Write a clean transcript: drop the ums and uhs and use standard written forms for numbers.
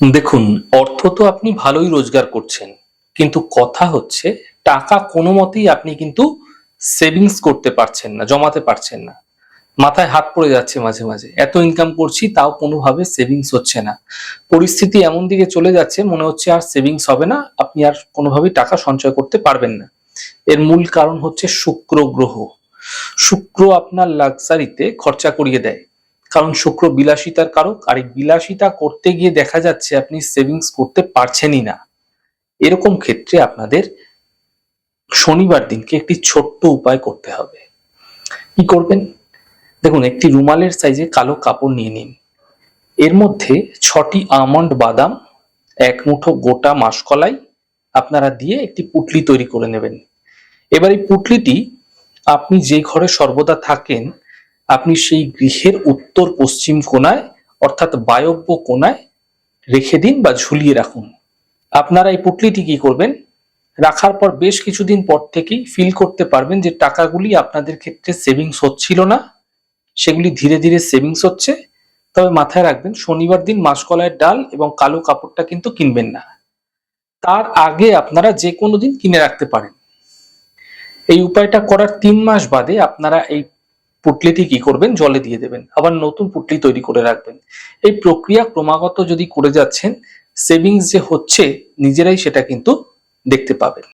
দেখুন, অর্থ তো আপনি ভালোই রোজগার করছেন, কিন্তু কথা হচ্ছে টাকা কোনো মতেই আপনি কিন্তু সেভিংস করতে পারছেন না, জমাতে পারছেন না। মাথায় হাত পড়ে যাচ্ছে মাঝে মাঝে, এত ইনকাম করছি তাও কোনোভাবে সেভিংস হচ্ছে না। পরিস্থিতি এমন দিকে চলে যাচ্ছে, মনে হচ্ছে আর সেভিংস হবে না, আপনি আর কোনোভাবেই টাকা সঞ্চয় করতে পারবেন না। এর মূল কারণ হচ্ছে শুক্র গ্রহ। শুক্র আপনার লাক্সারিতে খরচা করিয়ে দেয়, কারণ শুক্র বিলাসিতার কারক, আর এই বিলাসিতা করতে গিয়ে দেখা যাচ্ছে আপনি সেভিংস করতে পারছেনই না। এরকম ক্ষেত্রে আপনাদের শনিবার দিনকে একটি ছোট্ট উপায় করতে হবে। কি করবেন? দেখুন, একটি রুমালের সাইজে কালো কাপড় নিয়ে নিন। এর মধ্যে 6টি আমন্ড বাদাম, এক মুঠো গোটা মাসকলাই আপনারা দিয়ে একটি পুটলি তৈরি করে নেবেন। এবার এই পুটলিটি আপনি যে ঘরে সর্বদা থাকেন, আপনি সেই গৃহের উত্তর পশ্চিম কোণায়, অর্থাৎ বায়ব্য কোণায় রেখে দিন বা ঝুলিয়ে রাখুন। আপনারা এই পুটলিটি কি করবেন, রাখার পর বেশ কিছুদিন পর থেকেই ফিল করতে পারবেন যে টাকাগুলি আপনাদের ক্ষেত্রে সেভিংস হচ্ছিল না, সেগুলি ধীরে ধীরে সেভিংস হচ্ছে। তবে মাথায় রাখবেন, শনিবার দিন মাসকলাইয়ের ডাল এবং কালো কাপড়টা কিন্তু কিনবেন না, তার আগে আপনারা যে কোনো দিন কিনে রাখতে পারেন। এই উপায়টা করার 3 মাস বাদে আপনারা এই পুটলিটি কি করবেন, জলে দিয়ে দেবেন, আবার নতুন পুটলি তৈরি করে রাখবেন। এই প্রক্রিয়া ক্রমাগত যদি করে যাচ্ছেন, সেভিংস যে হচ্ছে নিজেরাই সেটা কিন্তু দেখতে পাবেন।